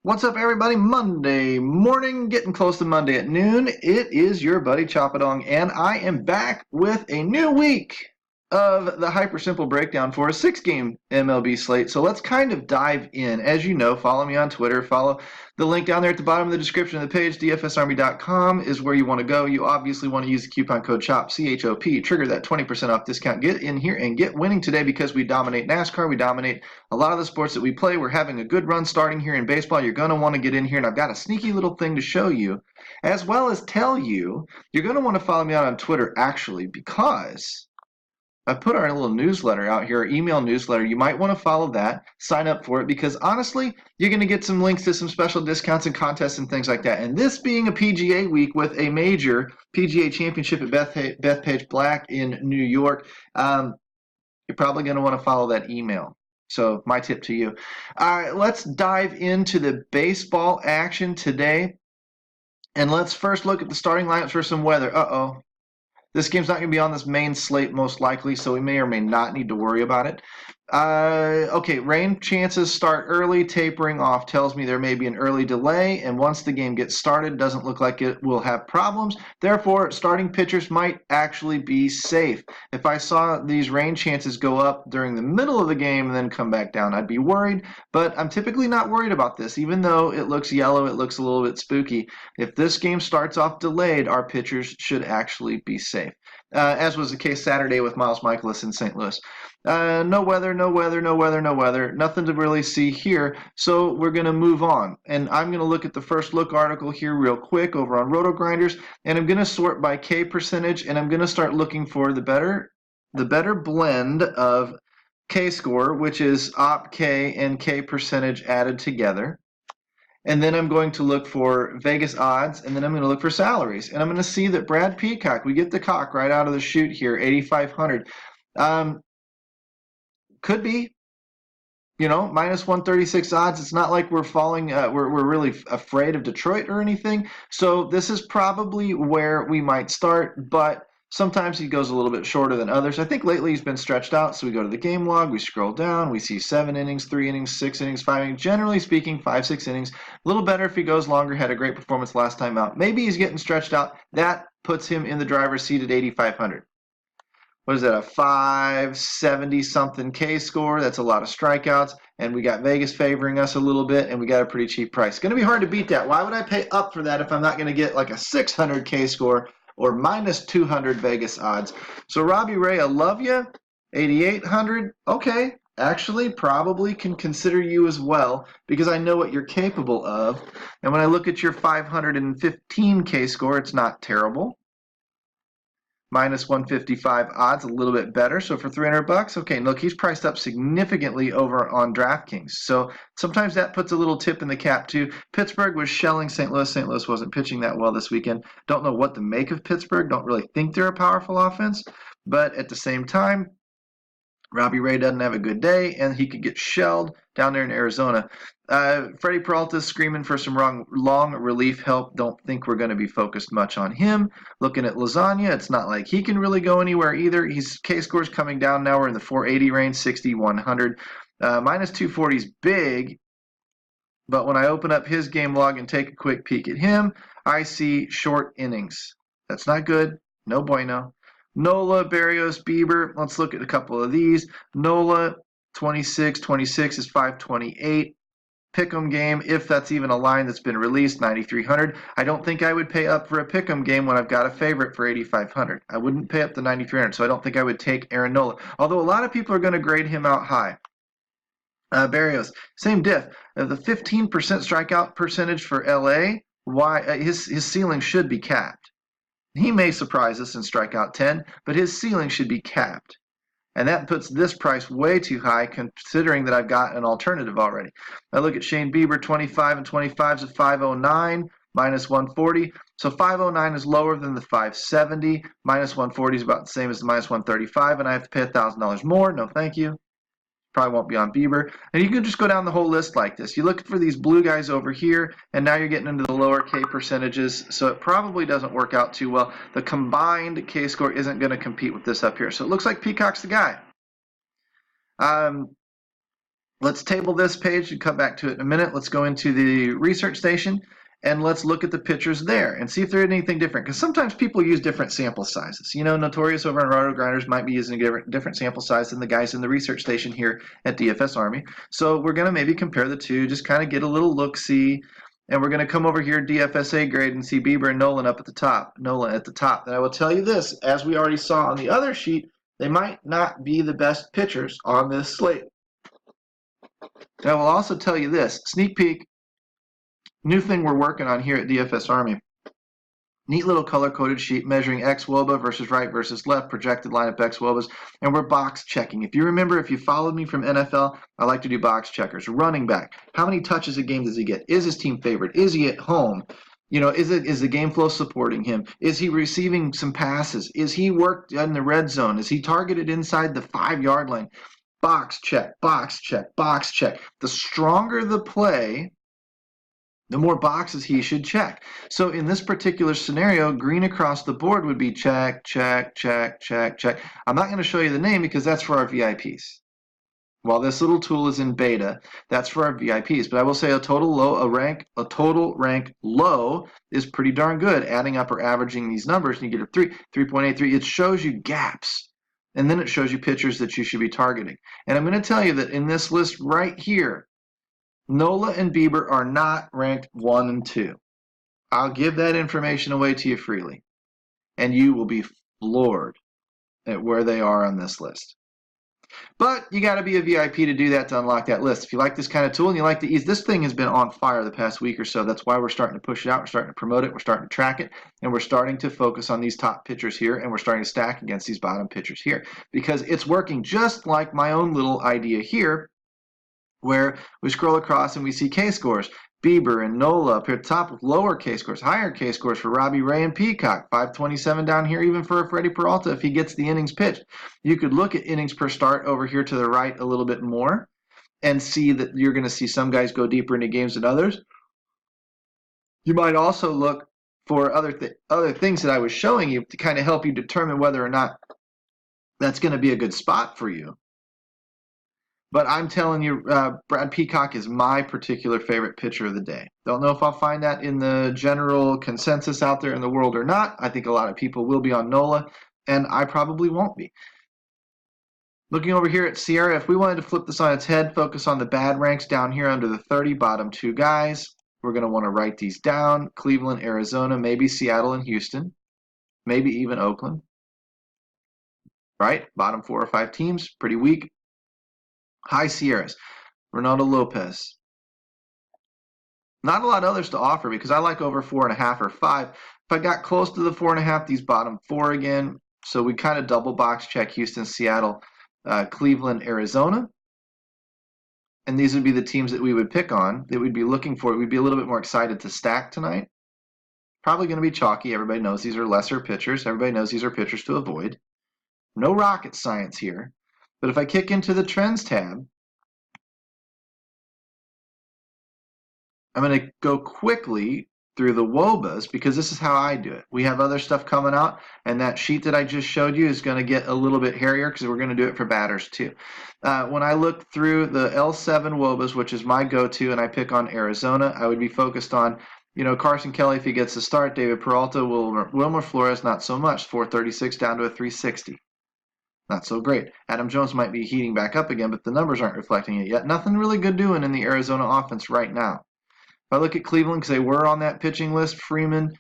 What's up, everybody? Monday morning, getting close to Monday at noon. It is your buddy Choppadong, and I am back with a new week of the Hyper Simple Breakdown for a 6-game MLB slate. So let's kind of dive in. As you know, follow me on Twitter. Follow the link down there at the bottom of the description of the page. DFSArmy.com is where you want to go. You obviously want to use the coupon code CHOP, C-H-O-P, trigger that 20% off discount. Get in here and get winning today because we dominate NASCAR. We dominate a lot of the sports that we play. We're having a good run starting here in baseball. You're going to want to get in here, and I've got a sneaky little thing to show you, as well as tell you, you're going to want to follow me out on Twitter, actually, because I put our little newsletter out here, our email newsletter. You might want to follow that, sign up for it, because honestly, you're going to get some links to some special discounts and contests and things like that. And this being a PGA week with a major PGA championship at Bethpage Black in New York, you're probably going to want to follow that email. So my tip to you. All right, let's dive into the baseball action today. And let's first look at the starting lineups for some weather. Uh-oh. This game's not going to be on this main slate most likely, so we may or may not need to worry about it. Okay, rain chances start early. Tapering off tells me there may be an early delay, and once the game gets started, doesn't look like it will have problems. Therefore, starting pitchers might actually be safe. If I saw these rain chances go up during the middle of the game and then come back down, I'd be worried, but I'm typically not worried about this. Even though it looks yellow, it looks a little bit spooky. If this game starts off delayed, our pitchers should actually be safe. As was the case Saturday with Miles Mikolas in St. Louis. No weather. Nothing to really see here, so we're going to move on. And I'm going to look at the first look article here real quick over on Roto Grinders, and I'm going to sort by K percentage, and I'm going to start looking for the better blend of K score, which is op K and K percentage added together. And then I'm going to look for Vegas odds, and then I'm going to look for salaries. And I'm going to see that Brad Peacock, we get the cock right out of the chute here, 8,500. Could be, minus 136 odds. It's not like we're falling, we're really afraid of Detroit or anything. So this is probably where we might start, but sometimes he goes a little bit shorter than others. I think lately he's been stretched out, so we go to the game log, we scroll down, we see 7 innings, 3 innings, 6 innings, 5 innings. Generally speaking, 5-6 innings. A little better if he goes longer, had a great performance last time out. Maybe he's getting stretched out. That puts him in the driver's seat at 8,500. What is that, a 570-something K score? That's a lot of strikeouts, and we got Vegas favoring us a little bit, and we got a pretty cheap price. It's going to be hard to beat that. Why would I pay up for that if I'm not going to get like a 600 K score or minus 200 Vegas odds? So Robbie Ray, I love you. 8,800. Okay, actually probably can consider you as well because I know what you're capable of. And when I look at your 515 K score, it's not terrible. Minus 155 odds, a little bit better. So for $300, okay, look, he's priced up significantly over on DraftKings. So sometimes that puts a little tip in the cap too. Pittsburgh was shelling St. Louis. St. Louis wasn't pitching that well this weekend. Don't know what to make of Pittsburgh. Don't really think they're a powerful offense. But at the same time, Robbie Ray doesn't have a good day, and he could get shelled down there in Arizona. Freddie Peralta's screaming for some long relief help. Don't think we're going to be focused much on him. Looking at Lasagna, it's not like he can really go anywhere either. His K-score's coming down now. We're in the 480 range, 60, 100. Minus 240 is big, but when I open up his game log and take a quick peek at him, I see short innings. That's not good. No bueno. Nola, Berrios, Bieber. Let's look at a couple of these. Nola, 26 is 528. Pick'em game, if that's even a line that's been released, 9,300. I don't think I would pay up for a pick'em game when I've got a favorite for 8,500. I wouldn't pay up the 9,300, so I don't think I would take Aaron Nola. Although a lot of people are going to grade him out high. Barrios, same diff. The 15% strikeout percentage for LA, why his ceiling should be capped. He may surprise us and strike out 10, but his ceiling should be capped. And that puts this price way too high considering that I've got an alternative already. I look at Shane Bieber, 25 and 25 is a 509, minus 140. So 509 is lower than the 570. Minus 140 is about the same as the minus 135, and I have to pay $1,000 more. No, thank you. Probably won't be on Bieber. And you can just go down the whole list like this. You look for these blue guys over here, and now you're getting into the lower K percentages, so it probably doesn't work out too well. The combined K score isn't going to compete with this up here. So it looks like Peacock's the guy. Let's table this page and come back to it in a minute. Let's go into the research station and let's look at the pictures there and see if there's anything different. Because sometimes people use different sample sizes. You know, Notorious over on Roto Grinders might be using a different sample size than the guys in the research station here at DFS Army. So we're going to maybe compare the two, just kind of get a little look-see. And we're going to come over here, DFSA grade, and see Bieber and Nolan up at the top. Nolan at the top. And I will tell you this, as we already saw on the other sheet, they might not be the best pitchers on this slate. And I will also tell you this, sneak peek, new thing we're working on here at DFS Army. Neat little color-coded sheet measuring xWOBA versus right versus left, projected lineup xWOBAs, and we're box checking. If you remember, if you followed me from NFL, I like to do box checkers. Running back, how many touches a game does he get? Is his team favored? Is he at home? You know, is the game flow supporting him? Is he receiving some passes? Is he worked in the red zone? Is he targeted inside the 5-yard line? Box check, box check, box check. The stronger the play, the more boxes he should check. So in this particular scenario, green across the board would be check, check, check, check, check. I'm not going to show you the name because that's for our VIPs. While this little tool is in beta, that's for our VIPs. But I will say a total rank low is pretty darn good. Adding up or averaging these numbers, and you get a 3.83. It shows you gaps. And then it shows you pitchers that you should be targeting. And I'm going to tell you that in this list right here, Nola and Bieber are not ranked 1 and 2. I'll give that information away to you freely. And you will be floored at where they are on this list. But you got to be a VIP to do that, to unlock that list. If you like this kind of tool and you like the ease, this thing has been on fire the past week or so. That's why we're starting to push it out. We're starting to promote it. We're starting to track it. And we're starting to focus on these top pitchers here. And we're starting to stack against these bottom pitchers here. Because it's working just like my own little idea here, where we scroll across and we see K-scores. Bieber and Nola up here at the top with lower K-scores, higher K-scores for Robbie Ray and Peacock. 527 down here even for Freddie Peralta if he gets the innings pitched. You could look at innings per start over here to the right a little bit more and see that you're going to see some guys go deeper into games than others. You might also look for other things that I was showing you to kind of help you determine whether or not that's going to be a good spot for you. But I'm telling you, Brad Peacock is my particular favorite pitcher of the day. Don't know if I'll find that in the general consensus out there in the world or not. I think a lot of people will be on Nola, and I probably won't be. Looking over here at Sierra, if we wanted to flip this on its head, focus on the bad ranks down here under the 30, bottom 2 guys. We're going to want to write these down. Cleveland, Arizona, maybe Seattle and Houston, maybe even Oakland. Right? Bottom 4 or 5 teams, pretty weak. High Sierras, Ronaldo Lopez. Not a lot of others to offer because I like over 4.5 or 5. If I got close to the 4.5, these bottom 4 again. So we kind of double box check Houston, Seattle, Cleveland, Arizona. And these would be the teams that we would pick on, that we'd be looking for. We'd be a little bit more excited to stack tonight. Probably going to be chalky. Everybody knows these are lesser pitchers. Everybody knows these are pitchers to avoid. No rocket science here. But if I kick into the Trends tab, I'm going to go quickly through the WOBAs because this is how I do it. We have other stuff coming out, and that sheet that I just showed you is going to get a little bit hairier because we're going to do it for batters too. When I look through the L7 WOBAs, which is my go-to, and I pick on Arizona, I would be focused on, you know, Carson Kelly if he gets a start, David Peralta, Wilmer Flores, not so much, 436 down to a 360. Not so great. Adam Jones might be heating back up again, but the numbers aren't reflecting it yet. Nothing really good doing in the Arizona offense right now. If I look at Cleveland, because they were on that pitching list, Freeman,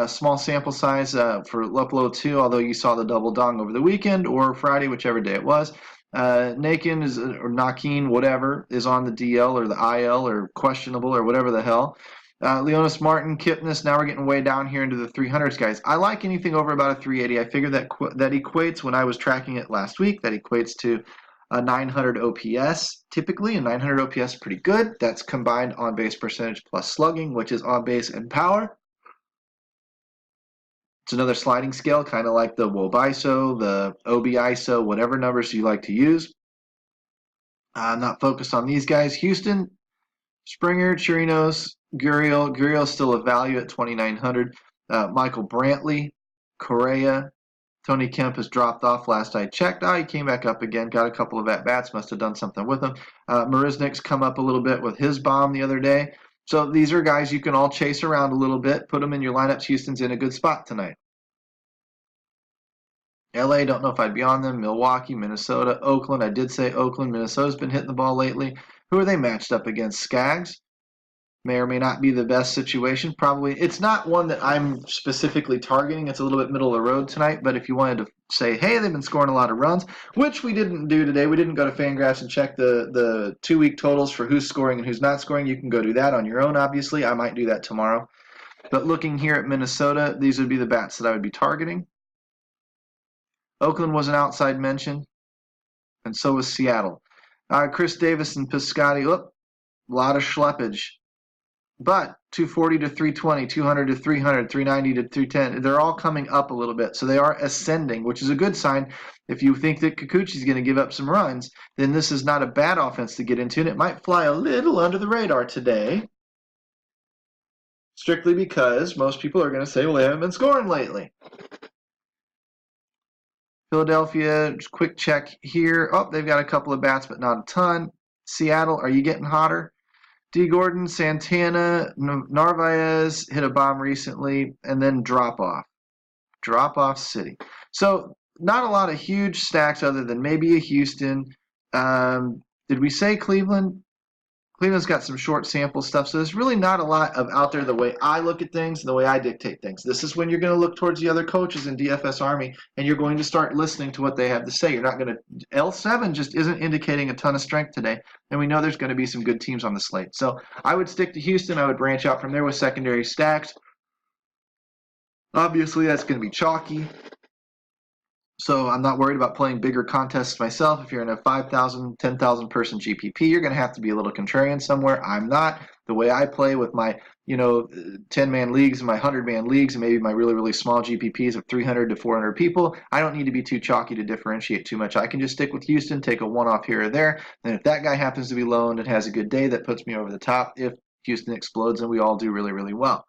small sample size for upload 2, although you saw the double dong over the weekend or Friday, whichever day it was. Nakin is, or Nakin, whatever, is on the DL or the IL or questionable or whatever the hell. Leonis Martin, Kipnis, now we're getting way down here into the 300s, guys. I like anything over about a 380. I figured that equates, when I was tracking it last week, that equates to a 900 OPS. Typically, a 900 OPS is pretty good. That's combined on-base percentage plus slugging, which is on-base and power. It's another sliding scale, kind of like the WOBISO, the OBISO, whatever numbers you like to use. I'm not focused on these guys. Houston, Springer, Chirinos, Gurriel. Gurriel's still a value at 2,900. Michael Brantley, Correa, Tony Kemp has dropped off last I checked. He came back up again, got a couple of at-bats, must have done something with him. Marisnik's come up a little bit with his bomb the other day. So these are guys you can all chase around a little bit, put them in your lineups. Houston's in a good spot tonight. LA, don't know if I'd be on them. Milwaukee, Minnesota, Oakland. I did say Oakland. Minnesota's been hitting the ball lately. Who are they matched up against? Skaggs. May or may not be the best situation. Probably. It's not one that I'm specifically targeting. It's a little bit middle of the road tonight. But if you wanted to say, hey, they've been scoring a lot of runs, which we didn't do today. We didn't go to Fangraphs and check the 2-week totals for who's scoring and who's not scoring. You can go do that on your own, obviously. I might do that tomorrow. But looking here at Minnesota, these would be the bats that I would be targeting. Oakland was an outside mention, and so was Seattle. Chris Davis and Piscotty, a lot of schleppage. But 240 to 320, 200 to 300, 390 to 310, they're all coming up a little bit. So they are ascending, which is a good sign. If you think that Kikuchi's going to give up some runs, then this is not a bad offense to get into, and it might fly a little under the radar today, strictly because most people are going to say, well, they haven't been scoring lately. Philadelphia, just quick check here. They've got a couple of bats, but not a ton. Seattle, are you getting hotter? D. Gordon, Santana, Narvaez hit a bomb recently, and then drop-off. Drop-off city. So not a lot of huge stacks other than maybe a Houston. Did we say Cleveland? Cleveland's got some short sample stuff, so there's really not a lot of out there the way I look at things and the way I dictate things. This is when you're going to look towards the other coaches in DFS Army, and you're going to start listening to what they have to say. You're not going to – L7 just isn't indicating a ton of strength today, and we know there's going to be some good teams on the slate. So I would stick to Houston. I would branch out from there with secondary stacks. Obviously, that's going to be chalky. So I'm not worried about playing bigger contests myself. If you're in a 5,000, 10,000 person GPP, you're going to have to be a little contrarian somewhere. I'm not. The way I play with my, 10-man leagues and my 100-man leagues and maybe my really, really small GPPs of 300 to 400 people, I don't need to be too chalky to differentiate too much. I can just stick with Houston, take a one-off here or there. And if that guy happens to be low and has a good day, that puts me over the top if Houston explodes and we all do really, really well.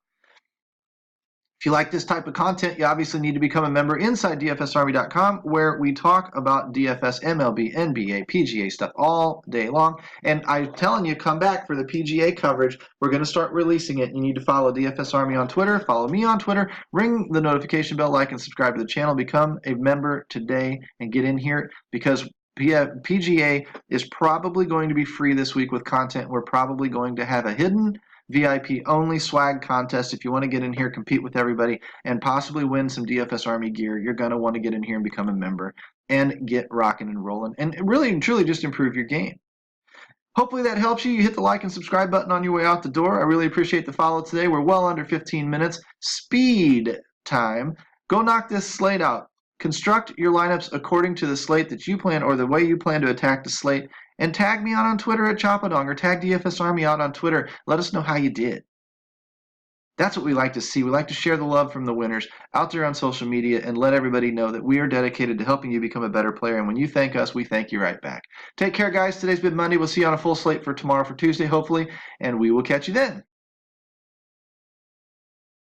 If you like this type of content, you obviously need to become a member inside DFSArmy.com, where we talk about DFS, MLB, NBA, PGA stuff all day long. And I'm telling you, come back for the PGA coverage. We're going to start releasing it. You need to follow DFS Army on Twitter, follow me on Twitter, ring the notification bell, like and subscribe to the channel, become a member today and get in here, because PGA is probably going to be free this week with content. We're probably going to have a hidden VIP only swag contest. If you want to get in here, compete with everybody, and possibly win some DFS Army gear, you're going to want to get in here and become a member and get rocking and rolling and really and truly just improve your game. Hopefully that helps you. You hit the like and subscribe button on your way out the door. I really appreciate the follow today. We're well under 15 minutes. Speed time. Go knock this slate out. Construct your lineups according to the slate that you plan or the way you plan to attack the slate. And tag me out on Twitter at Choppadong or tag DFS Army out on Twitter. Let us know how you did. That's what we like to see. We like to share the love from the winners out there on social media and let everybody know that we are dedicated to helping you become a better player. And when you thank us, we thank you right back. Take care, guys. Today's been Monday. We'll see you on a full slate for tomorrow for Tuesday, hopefully. And we will catch you then.